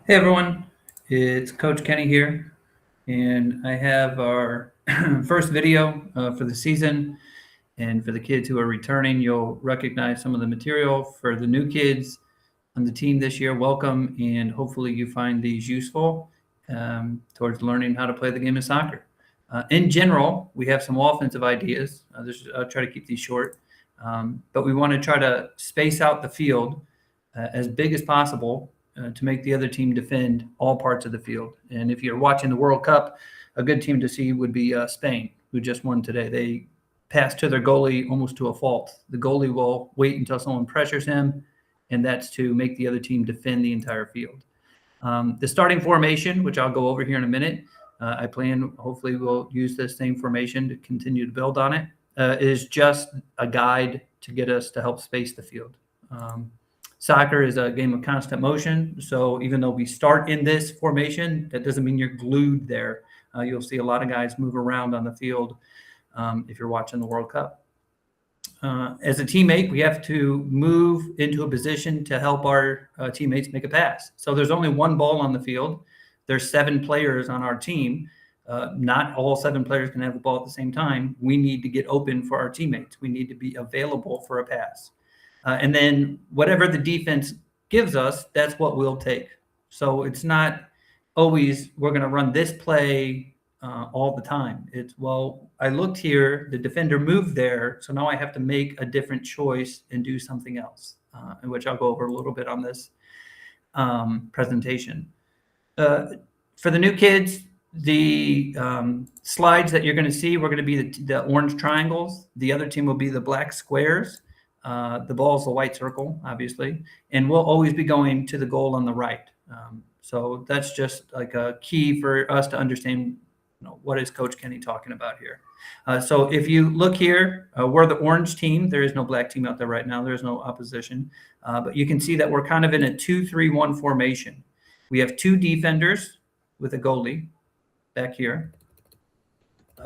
Hey everyone, it's Coach Kenny here, and I have our first video for the season. And for the kids who are returning, you'll recognize some of the material. For the new kids on the team this year, welcome, and hopefully you find these useful towards learning how to play the game of soccer. In general, we have some offensive ideas. I'll try to keep these short, but we want to try to space out the field as big as possible to make the other team defend all parts of the field. And if you're watching the World Cup, a good team to see would be Spain, who just won today. They passed to their goalie almost to a fault. The goalie will wait until someone pressures him, and that's to make the other team defend the entire field. The starting formation, which I'll go over here in a minute, I plan, hopefully we'll use this same formation to continue to build on it, is just a guide to get us to help space the field. Soccer is a game of constant motion, so even though we start in this formation, that doesn't mean you're glued there. You'll see a lot of guys move around on the field if you're watching the World Cup. As a teammate, we have to move into a position to help our teammates make a pass. So there's only one ball on the field. There's 7 players on our team. Not all 7 players can have the ball at the same time. We need to get open for our teammates. We need to be available for a pass. And then whatever the defense gives us, that's what we'll take. So it's not always we're going to run this play all the time. It's, well, I looked here, the defender moved there, so now I have to make a different choice and do something else, in which I'll go over a little bit on this presentation. For the new kids, the slides that you're going to see, we're going to be the orange triangles. The other team will be the black squares. The ball is the white circle, obviously, and we'll always be going to the goal on the right. So that's just like a key for us to understand, what is Coach Kenny talking about here. So if you look here, we're the orange team. There is no black team out there right now. There's no opposition. But you can see that we're kind of in a 2-3-1 formation. We have 2 defenders with a goalie back here.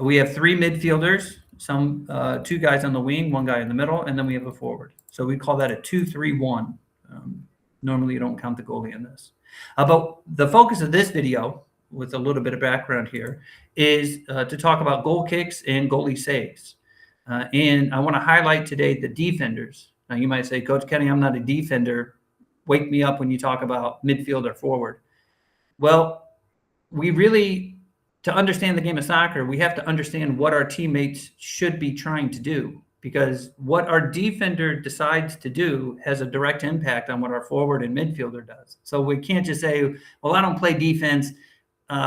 We have 3 midfielders. 2 guys on the wing, 1 guy in the middle, and then we have a forward. So we call that a 2-3-1. Normally you don't count the goalie in this. But the focus of this video, with a little bit of background here, is to talk about goal kicks and goalie saves. And I want to highlight today the defenders. Now you might say, Coach Kenny, I'm not a defender. Wake me up when you talk about midfield or forward. Well, to understand the game of soccer, we have to understand what our teammates should be trying to do, because what our defender decides to do has a direct impact on what our forward and midfielder does. So we can't just say, well, I don't play defense.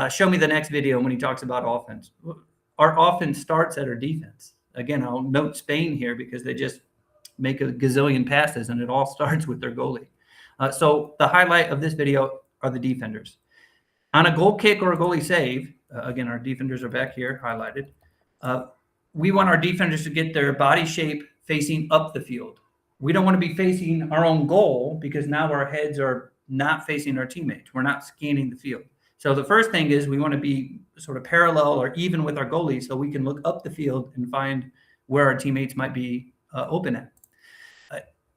Show me the next video when he talks about offense. Our offense starts at our defense. Again, I'll note Spain here because they just make a gazillion passes, and it all starts with their goalie. So the highlight of this video are the defenders. On a goal kick or a goalie save, again, our defenders are back here highlighted. We want our defenders to get their body shape facing up the field. We don't want to be facing our own goal because now our heads are not facing our teammates. We're not scanning the field. So the first thing is we want to be sort of parallel or even with our goalie so we can look up the field and find where our teammates might be open at.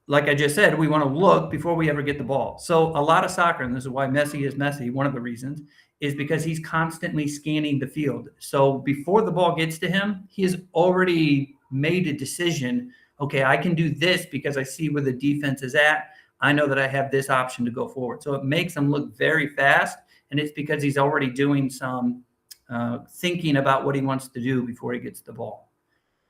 Like I just said, we want to look before we ever get the ball. So a lot of soccer, and this is why Messi is Messi, one of the reasons, is because he's constantly scanning the field. So before the ball gets to him, he has already made a decision. Okay, I can do this because I see where the defense is at. I know that I have this option to go forward. So it makes him look very fast, and it's because he's already doing some thinking about what he wants to do before he gets the ball.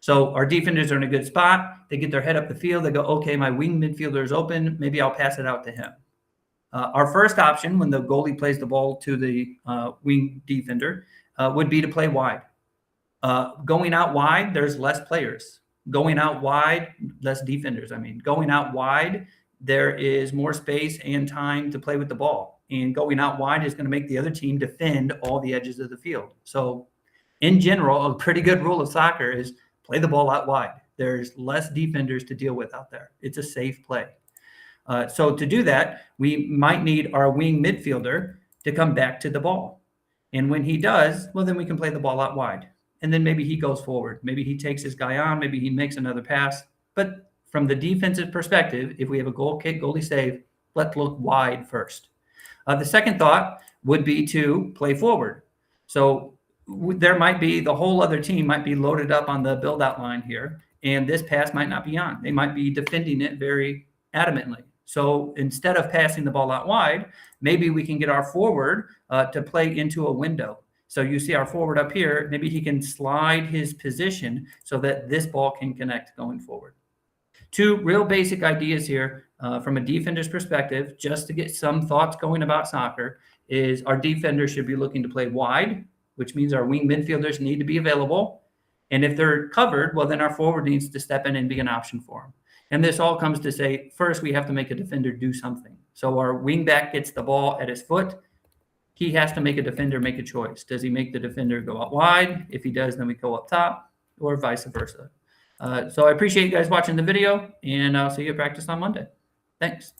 So our defenders are in a good spot. They get their head up the field. They go, okay, my wing midfielder is open. Maybe I'll pass it out to him. Our first option when the goalie plays the ball to the wing defender would be to play wide. Going out wide, there's less players. Going out wide, less defenders. Going out wide, there is more space and time to play with the ball. And going out wide is going to make the other team defend all the edges of the field. So in general, a pretty good rule of soccer is play the ball out wide. There's less defenders to deal with out there. It's a safe play. So to do that, we might need our wing midfielder to come back to the ball. And when he does, well, then we can play the ball out wide. And then maybe he goes forward. Maybe he takes his guy on. Maybe he makes another pass. But from the defensive perspective, if we have a goal kick, goalie save, let's look wide first. The second thought would be to play forward. So there might be the whole other team might be loaded up on the build out line here, and this pass might not be on. They might be defending it very adamantly. So instead of passing the ball out wide, maybe we can get our forward to play into a window. So you see our forward up here, maybe he can slide his position so that this ball can connect going forward. Two real basic ideas here from a defender's perspective, just to get some thoughts going about soccer, is our defenders should be looking to play wide, which means our wing midfielders need to be available. And if they're covered, well, then our forward needs to step in and be an option for them. And this all comes to say, first, we have to make a defender do something. So our wing back gets the ball at his foot. He has to make a defender make a choice. Does he make the defender go out wide? If he does, then we go up top, or vice versa. So I appreciate you guys watching the video, and I'll see you at practice on Monday. Thanks.